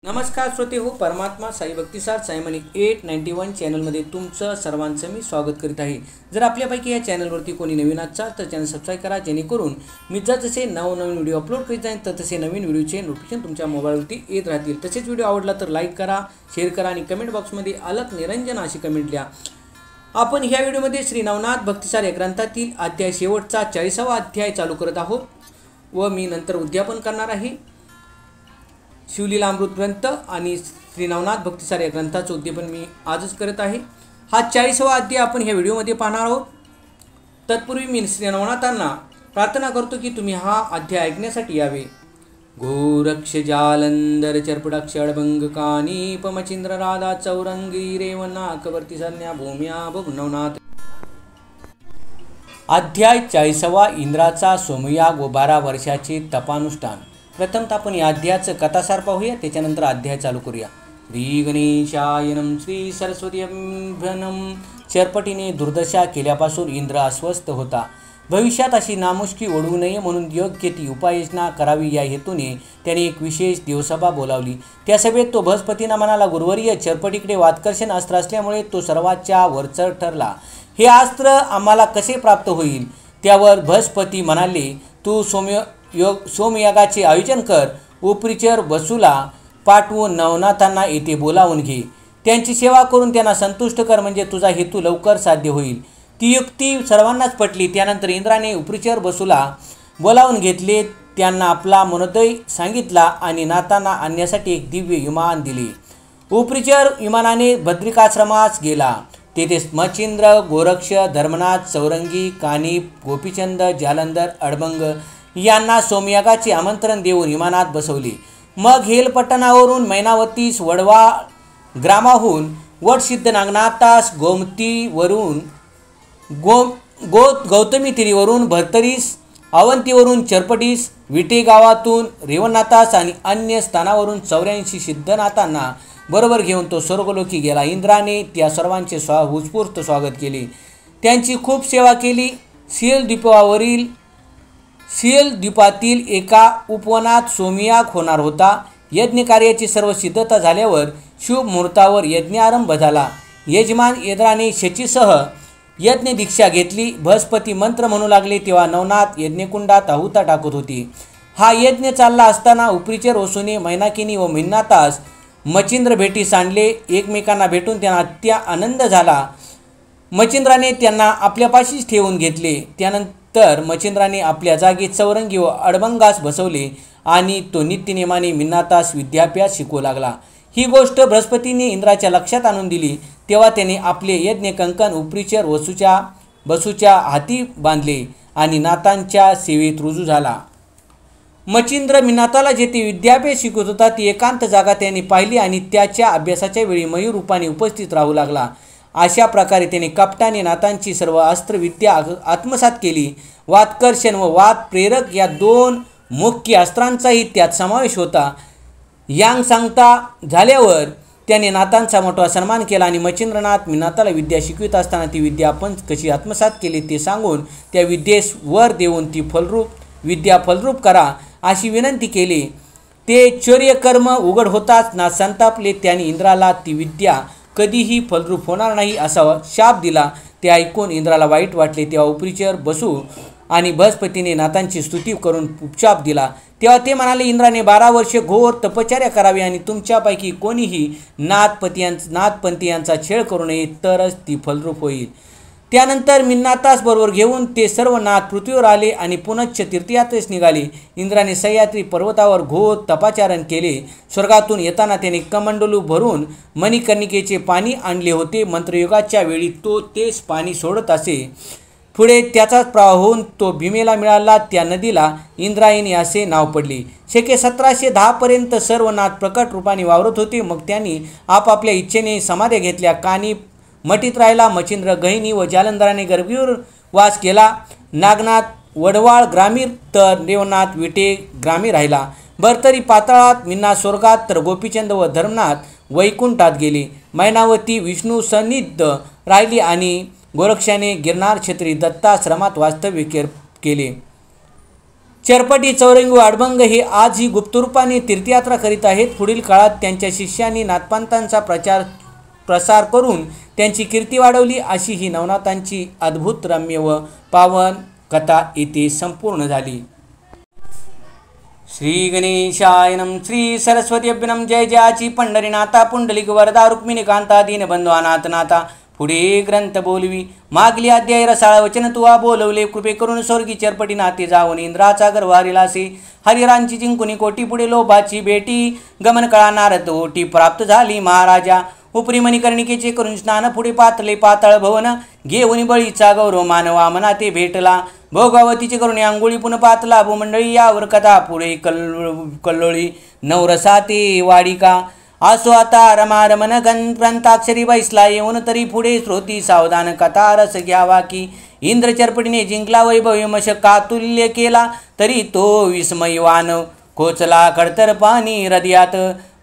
नमस्कार श्रोते हो, परमात्मा साई भक्तिसार सायमनी 891 चॅनलमध्ये तुमचं सर्वांचं मी स्वागत करीत आहे। जर आपल्यापैकी या चॅनलवरती कोणी नवीन असाल तर चॅनल सबस्क्राईब करा, जेणेकरून मी जसे नवनवीन व्हिडिओ अपलोड करीत जाईन तर तसे नवीन व्हिडिओचे नोटिफिकेशन तुमच्या मोबाईलवरती येत राहतील। तसेच व्हिडिओ आवडला तर लाईक करा, शेअर करा आणि कमेंट बॉक्समध्ये अलक निरंजन अशी कमेंट लिहा। आपण ह्या व्हिडिओमध्ये श्री नवनाथ भक्तिसार या ग्रंथातील अध्याय शेवटचा 40वा अध्याय चालू करत आहोत व मी नंतर उद्यापन करणार आहे। शिवलीला अमृत ग्रंथ आणि श्री नवनाथ भक्तिसार या ग्रंथाचं उद्यापन मी आजच करत आहे। हा 40वा अध्याय आपण ह्या व्हिडिओमध्ये पाहणार आहोत। तत्पूर्वी मी श्री नवनाथांना प्रार्थना करतो की तुम्ही हा अध्याय ऐकण्यासाठी यावे। गोरक्ष जालंधर चर्पडाक्ष अडभंग कानीप मचिंद्र राधा चौरंगी रेवना कवर्ती संज्ञा भूम्या बघ नवनाथ। अध्याय 40वा इंद्राचा सोमयाग व 12 वर्षाचे तपानुष्ठान। प्रथमतः आपण या अध्यायाचं कथासार पाहूया, त्याच्यानंतर अध्याय चालू करूया। श्री गणेशायनम श्री सरस्वती अभ्यनम। चरपटीने दुर्दशा केल्यापासून इंद्र अस्वस्थ होता। भविष्यात अशी नामुष्की ओढवू नये म्हणून योग्य ती उपाययोजना करावी या हेतूने त्याने एक विशेष देवसभा बोलावली। त्या सभेत तो बृहस्पतींना म्हणाला, गुरुवर्य, चरपटीकडे वातकर्षण अस्त्र असल्यामुळे तो सर्वांच्या वरचढ ठरला। हे अस्त्र आम्हाला कसे प्राप्त होईल? त्यावर बृहस्पती म्हणाले, तू सोमयागाचे आयोजन कर, उपरिचर वसूला पाठवून नवनाथांना येथे बोलावून घे, त्यांची सेवा करून त्यांना संतुष्ट कर, म्हणजे तुझा हेतू लवकर साध्य होईल। ती युक्ती सर्वांनाच पटली। त्यानंतर इंद्राने उपरिचर वसूला बोलावून घेतले, त्यांना आपला मनोदय सांगितला आणि नाथांना आणण्यासाठी एक दिव्य विमान दिले। उपरिचर विमानाने बद्रिकाश्रमास गेला। तेथे मचिंद्र, गोरक्ष, धर्मनाथ, चौरंगी, कानिप, गोपीचंद, जालंधर, अडभंग यांना सोमयागाचे आमंत्रण देऊन विमानात बसवले। मग हेलपट्टणावरून, मैनावतीस, वडवाळ ग्रामाहून, वटसिद्ध नागनाथास, गोमतीवरून, गौतमी तिरीवरून, भर्तरीस, अवंतीवरून, चरपटीस, विटे गावातून, रेवनाथास आणि अन्य स्थानावरून 84 सिद्धनाथांना बरोबर घेऊन तो स्वर्गलोकी गेला। इंद्राने त्या सर्वांचे उत्स्फूर्त स्वागत केले, त्यांची खूप सेवा केली। सियल द्वीपातील एका उपवनात सोमयाग होणार होता। यज्ञ कार्याची सर्व सिद्धता झाल्यावर शुभ मुहूर्तावर यज्ञारंभ झाला। यजमान इंद्राने शचीसह यज्ञ दीक्षा घेतली। बृहस्पती मंत्र म्हणू लागले तेव्हा नवनाथ यज्ञकुंडात आहुता टाकत होते। हा यज्ञ चालला असताना उपरिचर वसूने मैनाकिनी व मिन्नातास मचिंद्र भेटीस आणले। एकमेकांना भेटून त्यांना अत्या आनंद झाला। मचिंद्राने त्यांना आपल्यापाशीच ठेवून घेतले। त्यानंतर मचिंद्राने आपल्या जागी चौरंगी व अडभंगास बसवले आणि तो नित्यनेमाने मिन्नातास विद्याभ्यास शिकवू लागला। ही गोष्ट बृहस्पतीने इंद्राच्या लक्षात आणून दिली तेव्हा त्याने आपले यज्ञ कंकण उपरिचर बसूच्या हाती बांधले आणि नाथांच्या सेवेत रुजू झाला। मचिंद्र मिन्नाताला जेथे विद्याभ्यास शिकवत होता ती एकांत जागा त्याने पाहिली आणि त्याच्या अभ्यासाच्या वेळी मयूर रूपाने उपस्थित राहू लागला। अशा प्रकारे त्याने कपटाने नाथांची सर्व अस्त्रविद्या आत्मसात केली। वातकर्षण व वात प्रेरक या 2 मुख्य अस्त्रांचाही त्यात समावेश होता। यांग सांगता झाल्यावर त्याने नाथांचा मोठा सन्मान केला आणि मचिंद्रनाथ मिन्नाताला विद्या शिकवित असताना ती विद्या आपण कशी आत्मसात केली ते सांगून त्या विद्येस वर देऊन ती विद्या फलरूप करा अशी विनंती केली। ते चर्यकर्म उघड होताच नाथ संतापले। त्यांनी इंद्राला ती विद्या कधीही फलरूप होणार नाही असा शाप दिला। ते ऐकून इंद्राला वाईट वाटले। तेव्हा उपरिचर बसू आणि बृहस्पतीने नाथांची स्तुती करून उपशाप दिला। तेव्हा ते म्हणाले, इंद्राने 12 वर्षे घोर तपश्चर्या करावी आणि तुमच्यापैकी कोणीही नाथपंथी यांचा छळ करू नये, तरच ती फलरूप होईल। त्यानंतर मिन्नातास बरोबर घेऊन ते सर्व नाथ पृथ्वीवर आले आणि पुनश्च तीर्थयात्रेस निघाले। इंद्राने सह्याद्री पर्वतावर घोर तपाचरण केले। स्वर्गातून येताना त्याने कमंडलू भरून मणिकर्णिकेचे पाणी आणले होते। मंत्रयुगाच्या वेळी तो तेच पाणी सोडत असे। पुढे त्याचाच प्रवाह होऊन तो भीमेला मिळाला। त्या नदीला इंद्रायणी असे नाव पडले। शके 1710 पर्यंत सर्व नाथ प्रकट रूपाने वावरत होते। मग त्यांनी आपापल्या इच्छेने समाध्या घेतल्या। कानी मटीत राहिला। मचिंद्र गहिनी व जालंधराने गर्भीवर वास केला। नागनाथ वडवाळ ग्रामीर तर रेवनाथ विटे ग्रामी राहिला। भर्तरी पाताळात, मिन्ना स्वर्गात तर गोपीचंद व धर्मनाथ वैकुंठात गेले। मैनावती विष्णू सन्निध राहिली आणि गोरक्षाने गिरनार क्षेत्री दत्ताश्रमात वास्तव्य केले। चरपटी चौरंगी व अडभंग हे आजही गुप्तरूपाने तीर्थयात्रा करीत आहेत. पुढील काळात त्यांच्या शिष्यांनी नाथपंथांचा प्रसार करून त्यांची कीर्ती वाढवली. अशी ही नवनाथांची अद्भुत रम्य व पावन कथा येथे संपूर्ण झाली. श्री गणेशाय नमः. श्री सरस्वतीभ्यो नमः. जय जयाची पंढरीनाथा पुंडलिक वरदा रुक्मिणी कांता दीनबंधू अनाथ नाथा. पुढे ग्रंथ बोलवी मागली अध्याय रसाळ वचन तुवा बोलवले. कृपे करून स्वर्गी चरपटी नाते जाऊन इंद्राचा गर्वारिलासे. हरिरांची जिंकुनी कोटी पुढे लोभाची बेटी. गमन कळा नारद ओटी प्राप्त झाली महाराजा. उपरी मणिकर्णिकेचे करून स्नान पुढे पातले पाताळ भवन. घेऊन बळीचा गौरव मानवा मना ते भेटला. भोगावतीचे करून अंघोळी पुन पातला. भूमंडळी यावर कथा पुढे कल्लोळी नवरसा ते वाडिका. आसो आता रमारमन ग्रंथाक्षरी बैसला येऊन तरी पुढे श्रोती सावधान कथा रस घ्यावा की. इंद्र चरपटीने जिंकला वैभव यमश कातुल्य केला. तरी तो विस्मयवान कोचला खडतर पाणी हृदयात.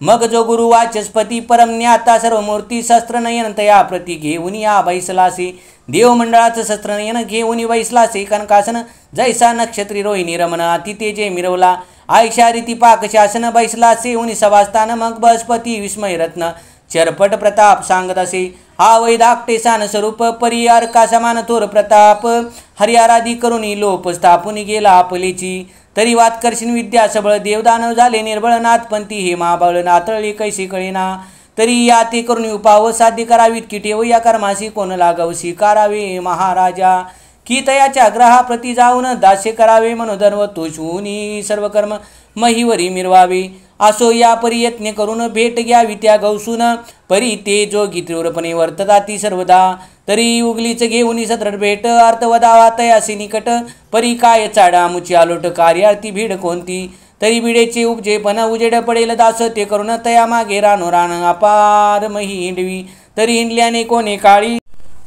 मग जो गुरु वाचस्पती परमज्ञाता सर्व मूर्ती शस्त्रनयन तया प्रती घेऊन या बैसलासे. देवमंडळाचं शस्त्रनयन घेऊन बैसलासे. कनकासन जैसा नक्षत्री रोहिणी रमण अति तेजे मिरवला. आयशा रीती पाक शासन बैसलासे उनी सभास्थान. मग बृहस्पती विस्मय रत्न चरपट प्रताप सांगत असे. हा वैदाक्टे सान स्वरूप परी अर्का समान थोर प्रताप. हरिआराधी करुणी लोप स्थापून गेला आपलेची. तरी वात्कर्षण विद्या सबळ देवदानव झाले निर्बळ. नाथपंथी हे महाबळ नातळले कैसे कळेना. तरी या ते करुणी उपाव साध्य करावीत की ठेव या कर्मासी कोण लागाव स्वीकारावे महाराजा. की तयाच्या ग्रहाप्रती जाऊन दास्य करावे मनोधर्म तोषून सर्व कर्म महिवरी मिरवावे. असो या परी यत्न करून भेट घ्यावी त्या गौसून. परी ते जोगी तीव्रपणे वर्तताती सर्वदा. तरी उगलीच घेऊन सदृढ भेट अर्थवदावा तयासी निकट. परी काय चाडा मुची आलोट कार्यार्थी भीड कोणती. तरी बिडेचे उपजेपण उजेड पडेल दास ते करून तया मागे रानो रान अपार मही हिंडवी. तरी हिंडल्याने कोणे काळी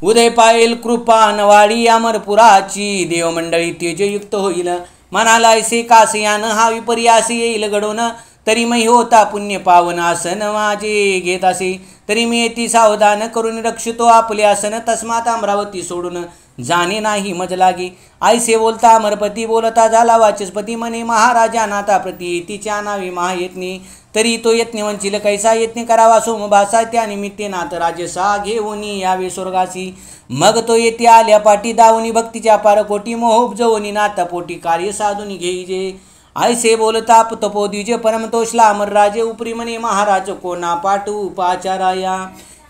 उदय पायल कृपा नवाडी अमरपुराची. देवमंडळी तेजयुक्त होईल मनाला ऐसे कासयान हा विपर्यास येईल घडवून. तरी मै होता पुण्य पावन आसन माझे घेत असे. तरी मी येती सावधान करून रक्षितो आपले आसन. तस्मात अमरावती सोडून जाणे नाही मज लागे. ऐसे बोलता अमरपती बोलता झाला वाचस्पती. म्हणे महाराजा नाथा प्रती तिच्या नावे महायत्नी. तरी तो यत्न वंचिल कैसा यत्न करावा सोमभासा. त्या निमित्ते नाथ राजसा घेऊन यावे स्वर्गासी. मग तो येथे आल्या पाठी दावणी भक्तीच्या पार कोटी. मोह जवनी नाथा पोटी कार्य साधून घेईजे. ऐसे बोलता तपोद्विज परमतोषला अमरराजे. उपरी म्हणे महाराज कोणा पाठवू पाचाराया.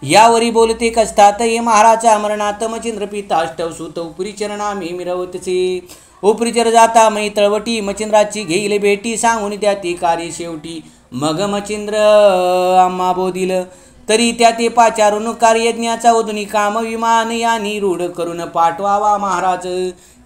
यावरी बोलते कसतात ये महाराज अमरनाथ. मचिंद्र पिता अष्टव सुत उपरी चरणा मी मिरवतसे. उपरीचर जाता मै तळवटी मचिंद्राची घेईल भेटी. सांगून त्या ती कार्य शेवटी मग मचिंद्र आम्हा बोधिल. तरी त्या ते पाचारून कार्यज्ञाचा ओधुनी काम विमान यानी रूढ करून पाठवावा महाराज.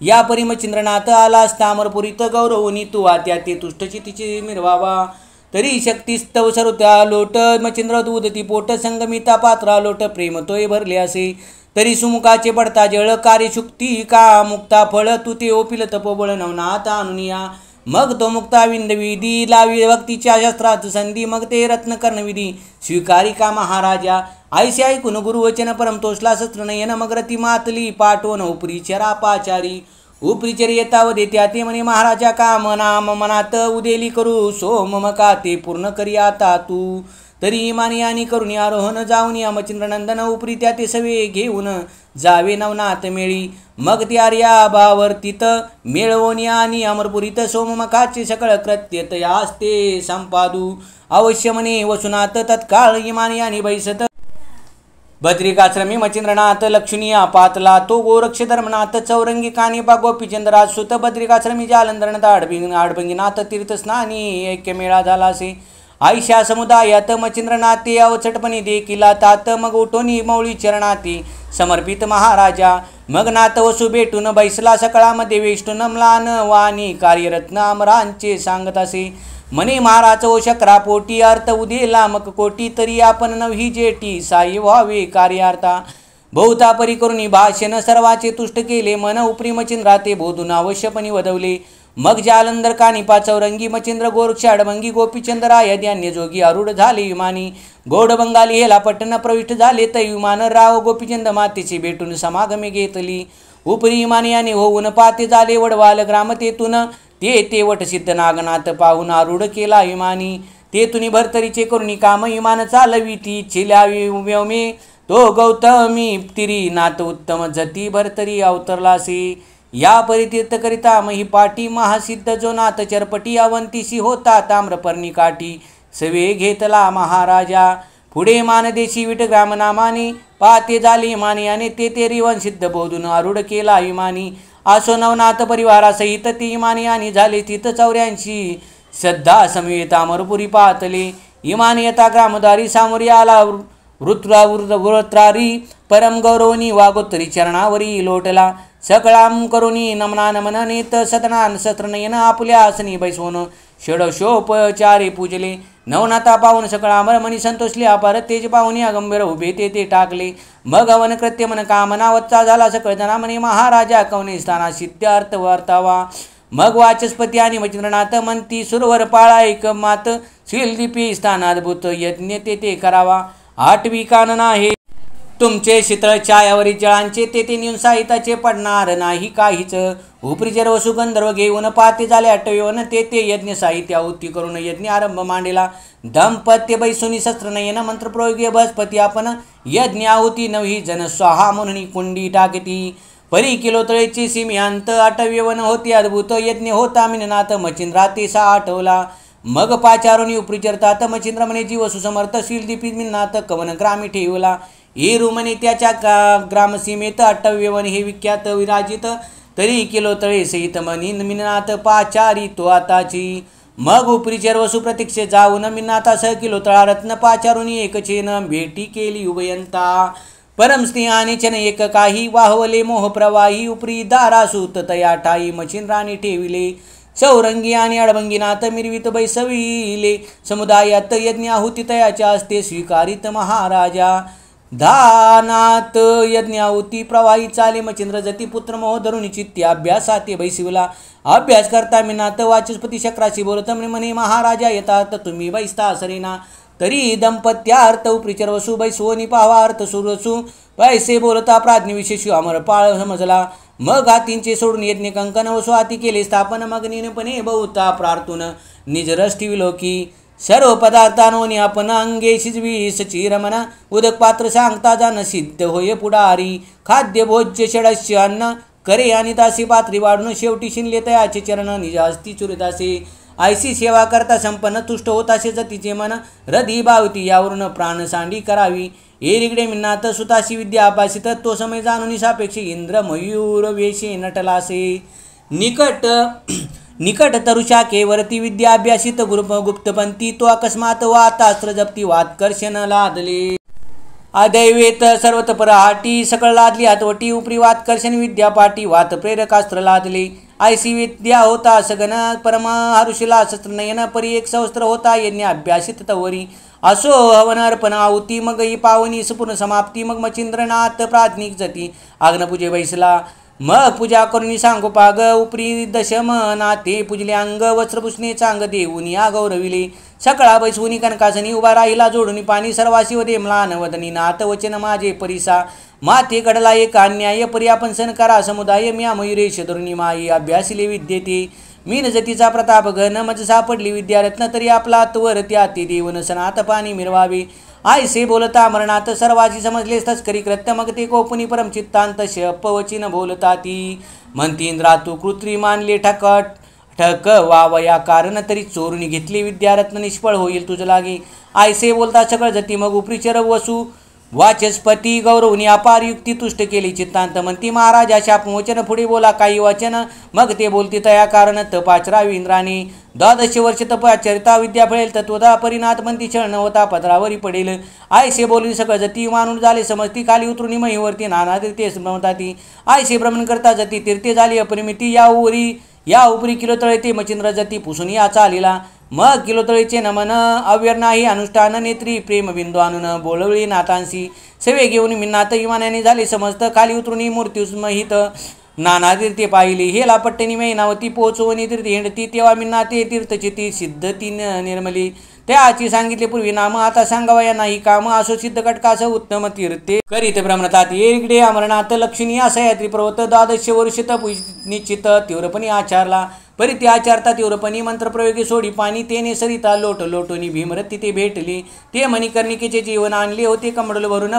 या परी मचिंद्रनाथ आला असता अमरपुरीत गौरवनी तुवा त्या ते तुष्टचितीची मिरवावा. तरी शक्तीस्तव सर्वत्या लोट मचिंद्र दूधती पोट. संगमिता पात्रा लोट प्रेम तोय भरले असे. तरी सुमुखाचे पडता जळ कार्य शुक्ती का मुक्ता फळ. तू ते ओपिल तपोबळ नवनाथ आणुनिया. मग तो मुक्ता विंदविधी लावी भक्तीच्या शस्त्रात संधी. मग ते रत्न कर्णविधी स्वीकारी का महाराजा. ऐसे ऐकून गुरुवचन परमतोषला शस्त्रनयन. मग रती मातली पाठवून उपरीचरा पाचारी. उपरीचर येतावदे त्या ते म्हणे महाराजा का मनाम मनात उदेली करू सोम मका ते पूर्ण करी आता तू. तरी इमानी आणि करुणी आरोहण जाऊन या मचिंद्रनंदन. उपरी त्या ते सवे घेऊन जावे नवनाथ मेळी. मग ते आर्या भावर्तित मेळवून आणि अमरपुरीत सोममकाचे सकळ कृत्य तयास्ते संपादू. अवश्य म्हणे वसुनाथ तत्काळ इमानी आणि बैसत. बद्रिकाश्रमी मचिंद्रनाथ लक्ष्मीया पातला. तो गोरक्ष धर्मनाथ चौरंगी कानिपा गोपीचंद्राज सुत. बद्रिकाश्रमी जालंधरनाथ आडभंगीनाथ तीर्थस्नानी ऐक्य मेळा झाला असे. आयशा समुदायात मचिंद्रनाथे अवचटपणी देखिला तात. मग उठोनी मौळी चरणाती समर्पित महाराजा. मग नाथ वसू भेटून बैसला सकळामध्ये वेष्टून. म्लान वाणी कार्यरत्न अमरांचे सांगत असे. म्हणे महाराज ओ शकरा पोटी अर्थ उदेला मग कोटी. तरी आपण नवही जेटी साई व्हावे कार्यार्था. बहुता परी करुणी भाषण सर्वाचे तुष्ट केले. मन उपरी मचिंद्रा ते बोधून अवश्यपणी वदवले. मग जालंधर कानिपा चौरंगी मचिंद्र गोरक्ष अडभंगी गोपीचंद्र आयद अन्य जोगी आरूढ झाले विमानी. गोड बंगाली हेला पट्टण प्रविष्ट झाले. तै विमान राव गोपीचंद मातेची भेटून समागमे घेतली. उपरी विमानी आणि होऊन पाते झाले वडवाल ग्राम तेथून. ते वटसिद्ध नागनाथ पाहून आरूढ केला विमानी, ते तुनी भरतरीचे करुणी काम विमान चालवी ती चिल्यावी व्योमे, तो गौतमी तिरी नाथ उत्तम जती भरतरी अवतरलासे, या परितीर्थ करिता महिपाटी महासिद्ध जो नाथ चरपटी अवंतीशी होता ताम्रपर्णी काठी, सवे घेतला महाराजा पुढे मानदेशी विटग्राम नामाने, पाते झाली माने आणि ते रिवन सिद्ध बोधून आरूढ केला विमानी, आसो नवनाथ परिवारासहित ती इमानी आणि झाले तिथ 84 श्रद्धा समवेत अमरपुरी पातले, इमानी यथा ग्रामदारी सामोरी आला वृत्रारी, परम गौरवनी वागोत्तरी चरणावरी लोटला, सकळाम करुणी नमना नमननेत सदनान सत्रनयन आपुल्या आसनी बैसवून षडशोपचारे पूजले, नवनाथा पाहून सकळांबर मनी संतोषले, अपार तेज पाहुनी अगंभीर उभे ते टाकले, मग हवन कृत्य मन कामना वत्ता झाला सकळ जना म्हणे महाराजा कवने स्थाना सिद्धार्थ वर्तावा, मग वाचस्पती आणि मचिंद्रनाथ म्हणती सुरवर पाळा एक मात, शिलदीपी स्थानाद्भुत यज्ञ ते करावा, 8वी कानन आहे तुमचे शीतळ छायावरी जळांचे, ते नेऊन साहिताचे पडणार नाही काहीच, उपरीचर व सुगंधर्व घेऊन पाते झाले 8वन, ते यज्ञ साहित्य आहुती करून यज्ञ आरंभ मांडला, दंपत्य बैसुनी शस्त्रनयन मंत्रप्रयोगी बृहस्पती आपण, यज्ञ आहुती 9 जन स्वाहा म्हणून कुंडी टाकती, परी किलोतळेची सीमियांत 8वे वन होती अद्भुत, यज्ञ होता मिननाथ मचिंद्रा ते आठवला, मग पाचारुनी उपरिचरतात मचिंद्र म्हणे जीव सुसमर्थ शिलदीपी मिननाथ कवन ग्रामी ठेवला, एरू म्हणे त्याच्या ग्रामसीमेत 8वे वन हे विख्यात विराजित, तरी किलोतळे सहित म्हणी मिननाथ पाचारी तो आताची, मग उपरीचर वसु प्रतीक्षे जाऊन मिननाथासह किलोतळा रत्न पाचारुनी एकचेन भेटी केली उभयंता, परम स्नेहाने चन एक काही वाहवले मोह प्रवाही, उपरी दारासूत तया ठाई मचिंद्राने ठेविले, चौरंगी आणि अडभंगीनाथ मिरवित बैसविले, समुदायात यज्ञ आहुती तयाच्या असते स्वीकारित महाराजा, दानात यज्ञाहुती प्रवाही चाले मचिंद्र जती पुत्र मोह धरून चित्ती अभ्यासाते बैसिवला, अभ्यास करता मिनाथ वाचस्पती शक्राशी बोलत म्हणे महाराजा येतात तुम्ही बैसता सरेना, तरी दंपत्यार्थ उपरिचर वसू बैसवनी पावा अर्थ सुरसू, पैसे बोलता प्राज्ञ विशेष अमरपाळ समजला, मग हातींचे सोडून यज्ञ कंकन वसू हाती केले स्थापन, मग निनपणे बहुता प्रार्थून निजरस ठेविलो की, सर्व पदार्थांनी आपण अंगे शिजवी सची रमना, उदक पात्र सांगता जाण सिद्ध होय पुढारी, खाद्य भोज्य षडस्य अन्न करे आणि दासी पात्री वाढून, शेवटी शिनले तयाचे चरण निजास्ती चुरितासे, ऐसी सेवा करता संपन्न तुष्ट होतासे जतीचे मन, हृदय भावती यावरून प्राण सांडी करावी, एरिगडे मिन्नाथ सुताशी विद्या अपासित, तो समय जाणून सापेक्ष इंद्र मयूर वेशे नटलासे, निकट तरुषा केवरती विद्या अभ्यासित गुप्तपंथी, तो अकस्मात वातास्त्र जप्ती वात्कर्षण लादले, अदैवेत सर्वतपर हाटी सकळ लादली हातवटी, उपरी वात्कर्षण विद्या पाटी वात प्रेरकास्त्र लादले, ऐसी विद्या होता सगन परम हरुषिला शस्त्रनयन, परी एक सहस्त्र होता यज्ञ अभ्यासित तवरी, असो हवन अर्पण आहुती मग ही पावनी संपूर्ण समाप्ती, मग मचिंद्रनाथ प्राज्ञिक जती आग्नपूजे बैसला, मग पूजा करून सांगोपाग उपरी दशमनाथे पूजले, अंग वस्त्रभूषणे चांग देऊन या गौरविले, सकळा बैसवून कनकासनी उभा राहिला जोडून पाणी, सर्वाशी व देमलान वदनी नाथ वचन माझे परिसा, माथे कडला एक अन्याय परी आपण सण करा समुदाय, म्या मयुरेश धरुणी माई अभ्यासिले विद्येते, मीन जतीचा प्रताप घन मज सापडली विद्यारत्न, तरी आपला त्वर त्याती देवन सनात पाणी मिरवावे, आयसे बोलता मरणात सर्वाची समजले तस्करी कृत्य, मग ते कोपुनी परमचित्तांत शपवचिन बोलता ती, म्हणती इंद्रा तू कृत्रिम मानले ठक वावया कारण, तरी चोरून घेतली विद्यारत्न निष्फळ होईल तुझ लागे, आयसे बोलता सकळ जती मग उपरीचर वसू वाचस्पती गौरवनी अपार युक्ती तुष्ट केली चित्तांत, म्हणती महाराजा शाप वचन पुढे बोला काही वचन, मग ते बोलती तया कारण तपाचरावी इंद्राने, 12 वर्ष तपाचरिता विद्या फळेल तत्वता परिणात म्हणती छळ नवता पदरावरी पडेल, आयसे बोलून सकळ जती मानून झाले समजती, खाली उतरून महिवरती नाना तीर्थे म्हणता ती, आयसे भ्रमण करता जती तीर्थे झाली अपरिमिती, या उपरी किलोतळे ते मचिंद्र जती पुसून या चालीला, मग किलोतळीचे नमन अव्यर नाही अनुष्ठान, नेत्री प्रेमबिंदू आणून बोलवली नाथांशी, सेवे घेऊन मिन्नाथ विमानाने झाले समजत, खाली उतरून मूर्त्युस्महित नाना तीर्थे पाहिली, हेला पट्टणी मैनावती पोचवणी तीर्थे हिंडती, तेव्हा मिन्नाथे तीर्थचिती सिद्धती निर्मली, त्याची सांगितले पूर्वी नाम आता सांगावया नाही काम, असो सिद्ध कटकास उत्तम तीर्थे करीत भ्रमणतात, इकडे अमरनाथ लक्षणी असयात्री पर्वत, 12 वर्ष तप निश्चित तीव्रपणे आचारला, परी ते आचारता तीव्रपणी मंत्रप्रयोगी सोडी पाणी तेने सरिता लोट लोटोनी भीमरती ते भेटली ते मणिकर्णिकेचे जीवन आणले होते कमडल भरून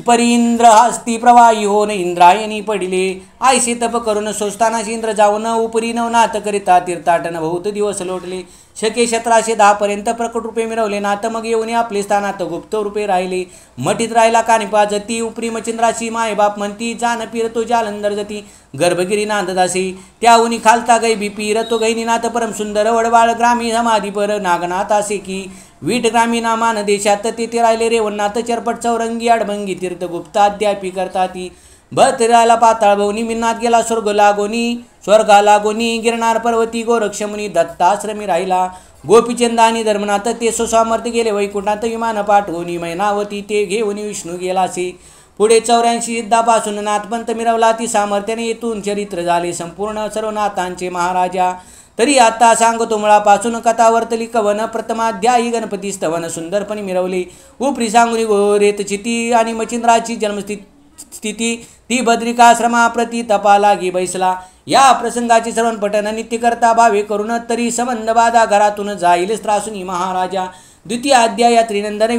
परींद्र हस्ती प्रवाही होऊन इंद्रायणी पडिले आयसे तप करून सोस्तानाशी इंद्र जाऊन उपरी नवनाथ करिता तीर्थाटन बहुत दिवस लोटले शके 1710 पर्यंत प्रकट रूपे मिळवले नाथ मग येऊन आपले स्थानात गुप्त रूपे राहिले मठीत राहिला कानिपा जती उपरी मचिंद्राची मायबाप म्हणती जान फिरतो जालंधर जती गर्भगिरी नांददासी त्याहुनी खालता गै बी पीरतो गैनीनाथ परम सुंदर वडवाळ ग्रामी समाधी पर नागनाथ असे की वीट ग्रामीण मान देशात तेथे राहिले रेवणनाथ चरपट चौरंगी अडभंगी तीर्थगुप्ता अद्यापी करताती भद्राला पाताळ भवनी मिन्नात गेला स्वर्गा लागोनी गिरनार पर्वती गोरक्षमुनी दत्ताश्रमी राहिला गोपीचंद आणि धर्मनाथ ते सुसामर्थ्य गेले वैकुंठात विमान पाठवून मैनावती ते घेऊन विष्णू गेलासे पुढे 84 युद्धापासून नाथपंथ मिरवला ती सामर्थ्याने येथून चरित्र झाले संपूर्ण सर्व नाथांचे महाराजा तरी आता सांगतो मुळापासून कथा वर्तली कवन प्रथमाध्यायी गणपती स्तवन सुंदरपणे मिरवले उपरी सांगुनी गोरेत चिती आणि मचिंद्राची जन्मस्थिती ती बद्रिकाश्रमा प्रति तपा लागी बैसला या प्रसंगाचे श्रवण पठन नित्य करता भावे करून तरी संबंध बाधा घरातून जाईल त्रासूनी महाराजा द्वितीय अध्याय या त्रिनंदन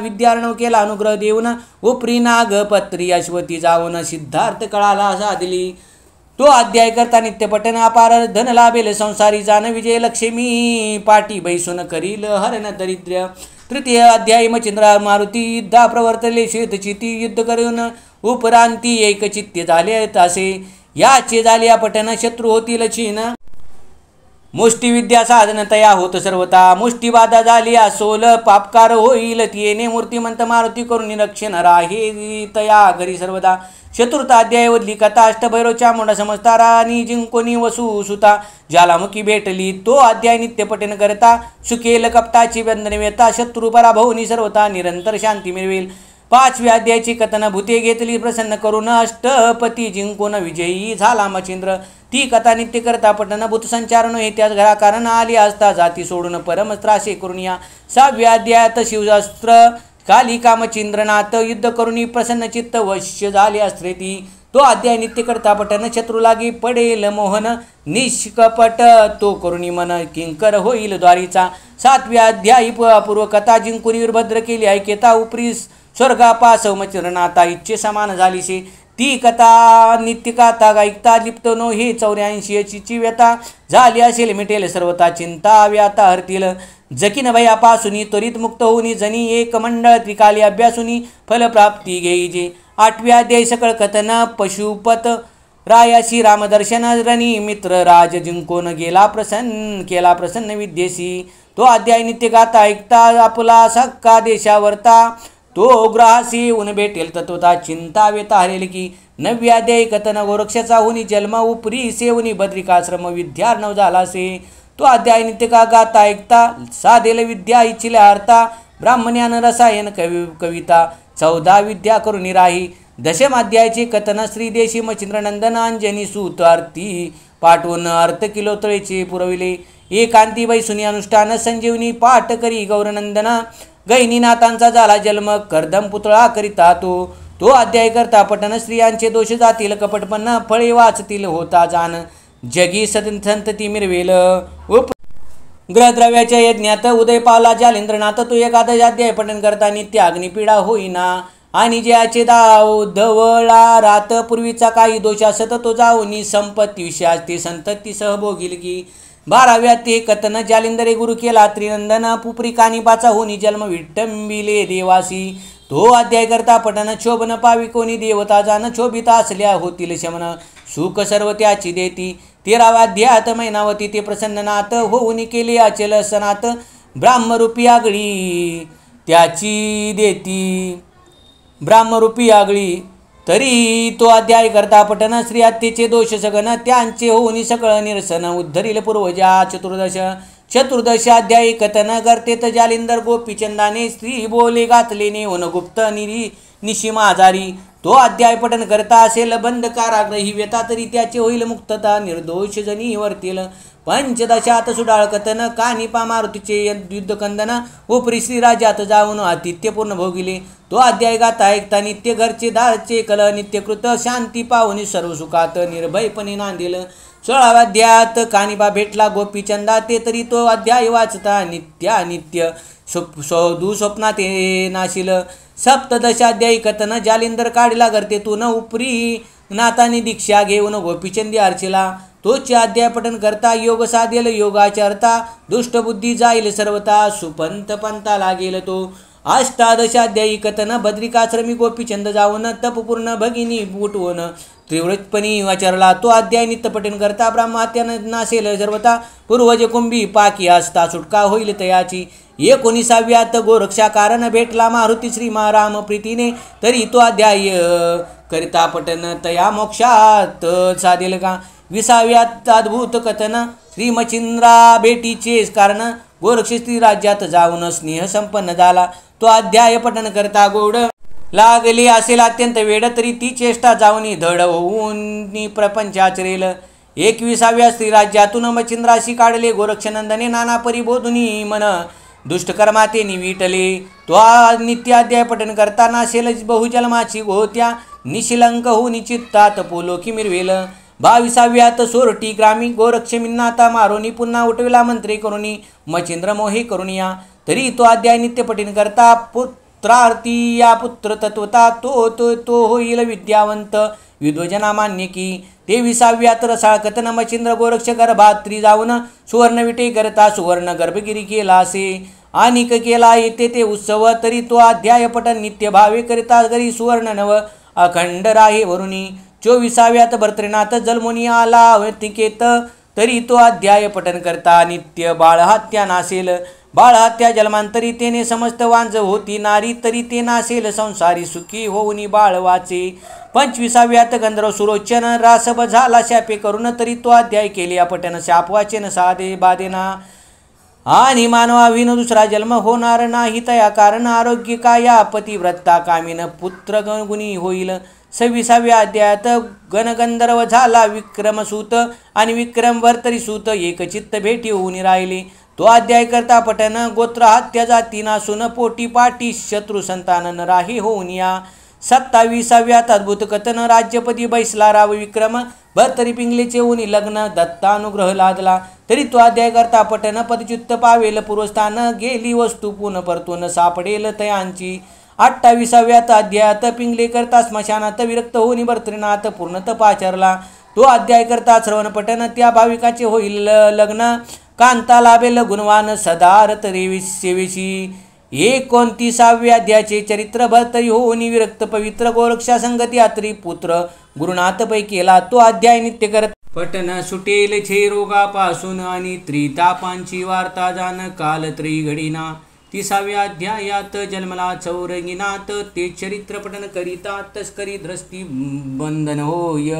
विद्यार्णव केला अनुग्रह देऊन उपरी नागपत्री अश्वती जाऊन सिद्धार्थ कळाला साधली तो अध्याय करता नित्यपठन अपार धन लाभेल संसारी जाण विजय लक्ष्मी पाठी बैसून करील हरण दरिद्र तृतीय अध्याय मचिंद्र मारुती युद्धा प्रवर्तले शेतचिती युद्ध करून उपरांती एकचित्ते झाले तासे याचे झाले पठन शत्रू होतील चीन मुष्टिविद्या साधन तया होत सर्वता मुष्टिबाधा झाली असोल पापकार होईल येणे मूर्तिमंत मारुती करून निरक्षण राहे तया घरी सर्वदा चतुर्थ अध्याय वदली कथा अष्टभैरव चामुंडा समजता राणी जिंकोनी वसू सुता ज्वालामुखी भेटली तो अध्याय नित्यपठन करता सुकेल कपटाची बंधने वेता शत्रू पराभवनी सर्वता निरंतर शांती मिळवेल पाचव्या अध्यायाची कथन भूते घेतली प्रसन्न करून अष्टपती जिंकून विजयी झाला मचिंद्र ती कथा नित्य करता पठन भूत संचारण हे त्याच घरा कारण आली असता जाती सोडून परम त्रासे करून या सहाव्या अध्यायात शिवशास्त्र कालिका मचिंद्रनाथ युद्ध करून प्रसन्न चित्त वश्य झाले अस्त्रे ती तो अध्याय नित्य करता पठन शत्रू लागी पडेल मोहन निष्कपट तो करुणी मन किंकर होईल द्वारीचा सातव्या अध्यायी पूर्व कथा जिंकून वीरभद्र केली ऐकेता उपरी स्वर्गापासव मचिंद्रनाथा इच्छे समान झालीशी ती कथा नित्यकथा ऐकता लिप्त नो हे 84ची व्यथा झाली असेल मिटेल सर्वता चिंता व्याता हरतील जकीन भयापासून त्वरित मुक्त होऊन जनी एक मंडळ त्रिकाली अभ्यासूनी फलप्राप्ती घेईजे आठव्या अध्याय सकळ कथन पशुपत रायाशी रामदर्शन रणी मित्र राज जिंकून केला प्रसन्न विद्येशी तो अध्याय नित्य गाता ऐकता आपला सक्का देशावरता तो ग्रासी येऊन भेटेल तत्वता चिंता व्यता हरेल की नवव्या अध्याय कथन गोरक्षाचा हुनी जन्म उपरी सेवनी बद्रिकाश्रम विद्यार्णव झालासे तो अध्याय नित्य का गाता ऐकता साधेल विद्या इच्छिल्या अर्था ब्राह्मण्यान रसायन कविता 14 विद्या करून राही दशम अध्यायाचे कथन श्रीदेशी मचिंद्रनंदन अंजनी सूत आरती पाठवून अर्थ किलोतळेचे पुरविले एकांती बैसुनी अनुष्ठान संजीवनी पाठ करी गौरनंदना गैनीनाथांचा झाला जन्म कर्दम पुतळा करिता तो अध्याय करता पठन स्त्रियांचे दोष जातील कपटपन्न फळे वाचतील होता जाण जगी संतती मिरवेल ग्रहद्रव्याच्या यज्ञात उदय पावला जालेंद्रनाथ तो एकादश अध्याय पठन करता नित्य अग्निपीडा होईना आणि ज्याचे धवळा रात पूर्वीचा काही दोष असत तो जाऊनी संपत्ती विषयास ते संतती सहभोगील की 12व्या ते कथन जालिंदरे गुरु केला त्रिनंदन पुपरी कानिपाचा होनी जन्म विटंबिले देवासी तो अध्याय करता पठन शोभन पावी कोणी देवता जाण शोभिता असल्या होतील शमन सुख सर्व त्याची देती 13व्या अध्यायात मैनावती ते प्रसन्ननाथ होऊन केले अचल सनात ब्राह्मरूपी आगळी त्याची देती ब्राह्मरूपी आगळी तरी तो अध्याय करता पठन श्री हत्येचे दोष सगन त्यांचे होऊन सकळ निरसन उद्धरील पूर्वजा चतुर्दश अध्यायी कथन करतेत जालिंदर गोपीचंदाने स्त्री बोले घातले नेऊन गुप्त निशिमा आजारी तो अध्याय पठन करता असेल बंद कारागृही व्यथा तरी त्याचे होईल मुक्तता निर्दोष जनी वर्तील पंचदशात सुडाळ कथन कानिपा मारुतीचे युद्धकंदन उपरी श्रीराजात जाऊन आतिथ्यपूर्ण भोगिले तो अध्याय गाता ऐकता नित्य घरचे दारचे कल नित्यकृत शांती पाहुनी सर्व सुखात निर्भयपणे नांदेल 16व्या अध्यायात कानिबा भेटला गोपीचंदा, ते तरी तो अध्याय वाचता नित्यानित्य स्वप्नात नाशिल. सप्तदशाध्यायी कथन जालिंदर काढला गर्तेतून उपरी नाथाने दीक्षा घेऊन गोपीचंदी अर्चिला. तोचे अध्याय पठन करता योग साधेल योगाचरता, दुष्टबुद्धी जाईल सर्वता सुपंत पंथा लागेल तो. अष्टादशाध्यायी कथन बद्रिकाश्रमी गोपीचंद जाऊन तपपूर्ण भगिनी उठवून त्रिवृतपणी वाचरला. तो अध्याय नित्य पठन करता ब्रह्महत्यानं नासेल सर्वता, पूर्वज कुंभी पाकी असता सुटका होईल तयाची. 19व्यात गोरक्षा कारण भेटला मारुती श्री राम प्रीतीने, तरी तो अध्याय करिता पठन तया मोक्षात साधेल का. 20व्यात अद्भुत कथन श्री मच्छिंद्रा भेटीचे कारण गोरक्षस्थी राज्यात जाऊन स्नेह संपन्न झाला. तो अध्याय पठन करता गोड लागले असेल अत्यंत वेळ, तरी ती चेष्टा जाऊन धड होऊन प्रपंच आचरेल. 21व्या स्त्री राज्यातून मच्छिंद्राशी काढले गोरक्षनंदने, नाना परिबोधुनी मन दुष्टकर्माते निविटले. तो नित्य अध्याय पठन करताना असेल बहुजन्माची गोत्या, निशिलंक हो निचित्तात पोलोकी मिरवेल. 22व्यात सोरटी ग्रामी गोरक्षमिन्नाता मारोनी, पुन्हा उठविला मंत्रे करुणी मच्छिंद्र मोहे करुणिया. तरी तो अध्याय नित्य पठन करता पुत्रार्थी या पुत्र तत्वता तो तो तो होईल विद्यावंत विद्वजना मान्य की. 23व्यात रसाळ कथन मच्छिंद्र गोरक्ष गर्भात्री जाऊन सुवर्ण विटे करता सुवर्ण गर्भगिरी केला असे अनिक केला येते ते उत्सव. तरी तो अध्याय पठन नित्य भावे करिता घरी सुवर्ण नव अखंड राहे वरुणी. 24व्यात भर्तृनाथ जन्मोनी आला अवतिकेत, तरी तो अध्याय पठन करता नित्य बाळहत्या नासेल. बाळहत्या जन्मांतरी तेने समस्त वांज होती नारी, तरी ते नासेल संसारी सुखी होऊनी बाळ वाचे. 25व्यात गंधर्व सुरोचन रासभ झाला शापे करून, तरी तो अध्याय केले पठन शाप वाचेन साधे बाधेना. आणि मानवाविन दुसरा जन्म होणार नाही तया कारण, आरोग्य काया पतिव्रता कामीन पुत्र गुणी होईल. 26व्या अध्यायात गणगंधर्व झाला विक्रमसूत, आणि विक्रम भर्तरीसूत एकचित्त भेटी होऊन राहिले. तो अध्याय करता पठन गोत्र हत्या जाती नासून, पोटी पाटी शत्रू संतान राही होऊन या. 27व्यात अद्भुत कथन राज्यपती बैसला राव विक्रम, भर्तरी पिंगलेचे ऊनी लग्न दत्तानुग्रह लादला. तरी तो अध्याय करता पठन पदच्युत पावेल पूर्वस्थान, गेली वस्तू पुन परतून सापडेल तयांची. 28व्यात अध्यायात पिंगले करता स्मशानात विरक्त होऊन भर्तृनाथ पूर्ण तपाचरला. तो अध्याय करता श्रवण पठन त्या भाविकाचे होईल लग्न, कांता लाभेल गुणवान सदारत रेवी सेवेशी. 29व्या अध्यायाचे चरित्र भर्तरी होऊन विरक्त पवित्र गोरक्षा संगती यात्री पुत्र गुरुनाथ पै केला. तो अध्याय नित्य करत पठन सुटेल छे रोगापासून, आणि त्रितापांची वार्ता जाण काल त्रिघडीना. 30व्या अध्यायात जन्मला चौरंगीनाथ, ते चरित्र पठन करिता तस्करी द्रष्टी बंधन होय.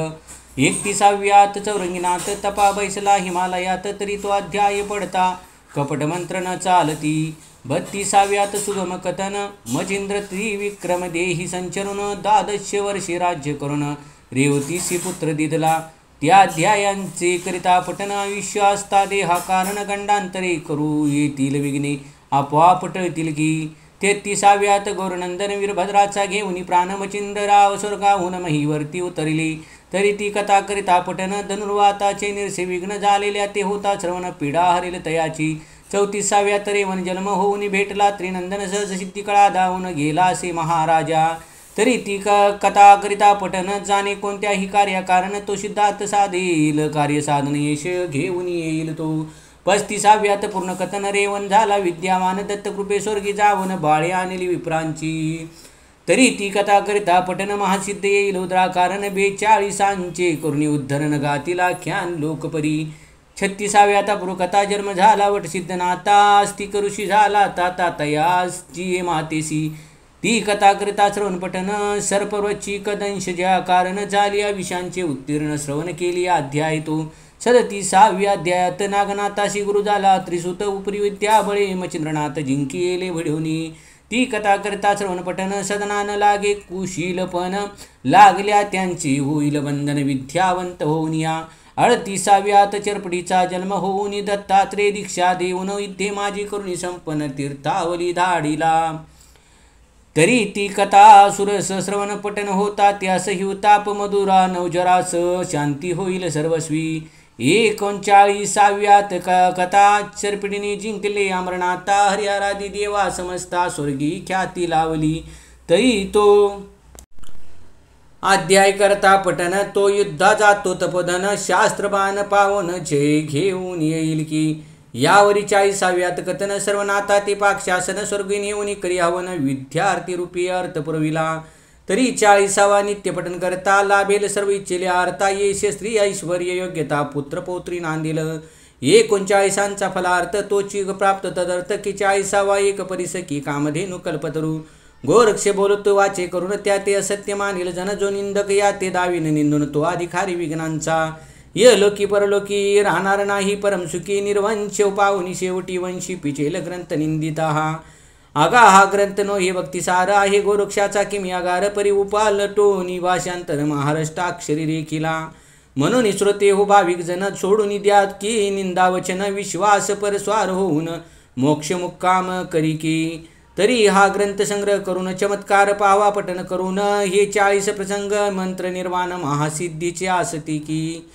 31व्यात चौरंगीनाथ तपा बैसला हिमालयात, तरी तो अध्याय पडता कपट मंत्र न चालती. 32व्यात सुगम कथन मच्छिंद्र त्रिविक्रम देही संचरून, 12 वर्षे राज्य करून रेवतीसी पुत्र दिदला. त्या अध्यायांचे करिता पठन आयुष्य असता देहा कारण, गंडांतरे करू येतील विघ्ने आपोआप टळतील की. 33व्यात गौरनंदन वीरभद्राचा घेऊन प्राण मच्छिंद्राव स्वर्गाहून महीवरती उतरली, तरी ती कथा करिता पठन धनुर्वाताचे निरसे विघ्न झालेल्या ते होता श्रवण पीडा हरेल तयाची. 34व्यात रेवन जन्म होऊन भेटला त्रिनंदन सहज सिद्धी कळा धावून गेला असे महाराजा, तरी ती कथा करिता पठन जाणे कोणत्याही कार्या कारण, तो सिद्धार्थ साधेल कार्य साधन यश घेऊन येईल तो. 35व्यात पूर्ण कथन रेवन झाला विद्यावान दत्तकृपे स्वर्गी जाऊन बाळे आणली विप्रांची, तरी ती कथा करिता पठन महासिद्ध येईल उद्रा कारण, 42 करुणी उद्धरण गातील आख्यान लोकपरी. 36व्यात अपूर्वकथा जन्म झाला वटसिद्ध नाता, अस्तिक ऋषी झाला ताता तयाची मातेसी, ती कथा करिता श्रवण पठन सर्पवृची कदंश ज्या कारण, झाली विषांचे उत्तीर्ण श्रवण केली अध्याय तो. 37व्या अध्यायात नागनाथाशी गुरु झाला त्रिसूत, उपरी विद्या बळे मच्छिंद्रनाथ जिंकी येले भडवणी, ती कथा करता श्रवण पठन सदनान लागे कुशीलपण, लागल्या त्यांची होईल बंधन विद्यावंत होऊन या. 38व्यात चरपडीचा जन्म होऊन दत्तात्रेय दीक्षा देऊन, युद्धे माझी करुणी संपन्न तीर्थावली धाडीला, तरी ती कथा सुरस श्रवण पठन होता त्यास हिवताप मधुरा नवजरास, शांती होईल सर्वस्वी. 39व्यात कथा चरपिडीने जिंकले अमरनाथा, हरिहरादी देवा समजता स्वर्गी ख्याती लावली, तरी तो अध्याय करता पठन, तो युद्धा जातो तपोधन, शास्त्रबाण पावन जय घेऊन येईल की. यावरी 40व्यात कथन, सर्वनाथा ते पाकशासन, स्वर्गी नेऊन करी हवन, विद्यार्थी रूपी अर्थ पुरविला, तरी 40वा नित्यपठन करता, लाभेल सर्व इच्छेले अर्था, येश स्त्री ऐश्वर योग्यता पुत्र पौत्री नांदिल, 39चा फलार्थ तोची प्राप्त तदर्थ की. 40वा एक परिसकी कामधेनु कल्पतरू, गोरक्ष बोलतो वाचे करून, त्या ते असत्य मानिल जन, जो निंदक या ते दावीन निंदून, तो अधिकारी विघ्नांचा, यलोकी परलोकी राहणार नाही परमसुखी, निर्वंश पाहुनी शेवटी वंशी, पिचेल ग्रंथ निंदिता हा. आगा हा ग्रंथ नो हे भक्तिसार आहे, गोरक्षाचा किमी आगार, परी उपालटोनी भाषांतर महाराष्ट्राक्षरी रेखिला, म्हणून श्रोते हो भाविक जन, सोडून द्या की निंदावचन, विश्वास परस्वार होऊन मोक्ष मुक्काम करी की. तरी हा ग्रंथ संग्रह करून चमत्कार पावा पठन करून, हे 40 प्रसंग मंत्र निर्वाण महासिद्धीचे आसती की.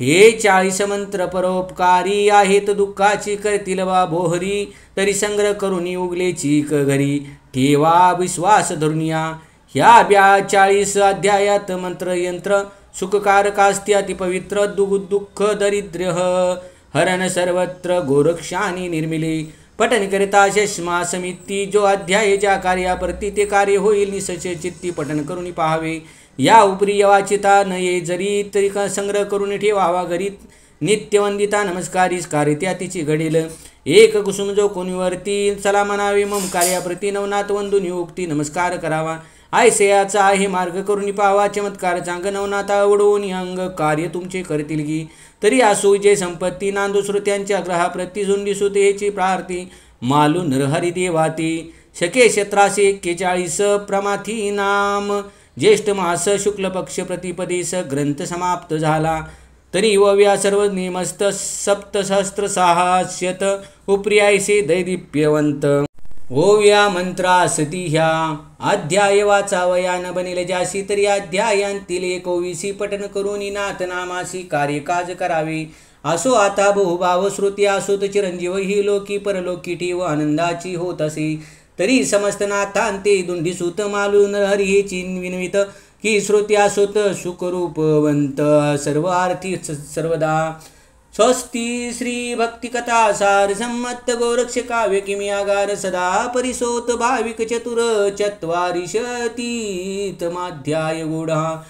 हे 40 मंत्र परोपकारी आहेत, दुःखाची करतील वा बोहरी, तरी संग्रह करून उगलेची घरी, ठेवा विश्वास धरुनिया. ह्या 40 अध्यायात मंत्र यंत्र सुखकारकास्ती अतिपवित्र, दुःख दरिद्र हरण सर्वत्र गोरक्षानी निर्मिले, पठन करिता शष्मा समिती, जो अध्याय ज्या कार्याप्रती ते कार्य होईल निसचे चित्ती, पठन करून पाहावे. या उपरी वाचिता नये जरी, तरी संग्रह करून ठेवावा घरी, नित्यवंदिता नमस्कारीस कार्य त्या तिची घडेल, एक कुसुम जो कोणीवरती, चला म्हणावे मम कार्याप्रती, नवनाथ वंदून युक्ती नमस्कार करावा, आयसेयाचा आहे मार्ग करून पाहावा, चमत्कार चांग नवनाथा आवडून अंग कार्य तुमचे करतील की. तरी असो जे संपत्ती नांदू श्रोत्यांच्या ग्रहाप्रती, झुंडी सुतेची प्रार्थी मालू नरहरी देवाती, शके 1741 प्रमाथी नाम, ज्येष्ठ मास शुक्ल पक्ष प्रतिपदेस ग्रंथ समाप्त झाला, तरी वव्या सर्व नियमस्त, सप्तसहस्त्र साहस्यत उप्रियायसे दैदिप्यवंत, ओव्या मंत्रासती ह्या अध्याय वाचावयान बनेल ज्यासी, तरी अध्यायांतील 21 पठन करून नाथ नामासी कार्यकाज करावे. असो आता बहुभाव श्रुती, असोत चिरंजीव ही लोकी परलोकी ठेव आनंदाची होत असे, तरी समस्त नाथांते दुंडीसूत मालून हरिहेची विनवित, की श्रुती असोत सुखरूपवंत सर्व आरती सर्वदा. स्वस्ती श्री भक्ती कथा सार संमत गोरक्ष काव्य किमी आगार, सदा परिसोत भाविक चतुर 44माध्याय गूढा.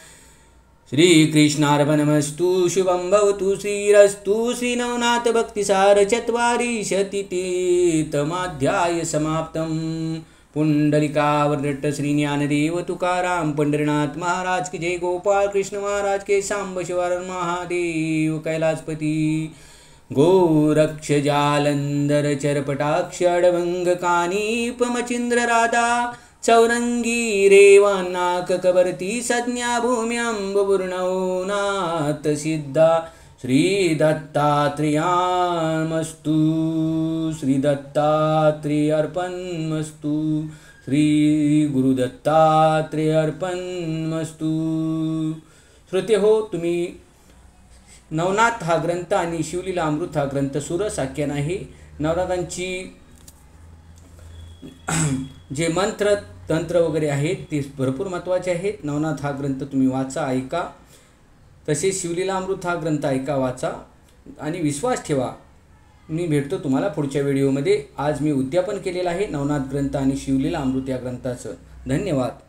श्रीकृष्णार्पणमस्तु. शुभं भवतु. श्रीरस्तु. श्री नवनाथ भक्तिसार 44शतीतमाध्याय समाप्तम. पुंडलिकावरट श्री ज्ञानदेव तुकाराम पंढरीनाथ महाराज की जय. गोपाल कृष्ण महाराज के. सांब शिवार महादेव कैलासपती. गोरक्ष जालंधर चरपटाक्ष अडभंग कानीप मचिंद्र राधा. चौरंगी रेवानाक कबरती संज्ञा भूम्यांबुर्णौ नाथ सिद्धा. श्री दत्तात्रेयार्पणमस्तु. श्री दत्तात्रेयार्पणमस्तु. श्री गुरुदत्तात्रेयार्पणमस्तु. श्रोते हो, तुम्ही नवनाथ हा ग्रंथ आणि शिवलीला अमृत हा ग्रंथ सुरस आख्यान आहे. नवनाथांची जे मंत्र तंत्र वगैरे आहेत ते भरपूर महत्त्वाचे आहेत. नवनाथ हा ग्रंथ तुम्ही वाचा, ऐका. तसेच शिवलीला अमृत हा ग्रंथ ऐका, वाचा आणि विश्वास ठेवा. मी भेटतो तुम्हाला पुढच्या व्हिडिओमध्ये. आज मी उद्यापन केलेलं आहे नवनाथ ग्रंथ आणि शिवलीला अमृत या ग्रंथाचं. धन्यवाद.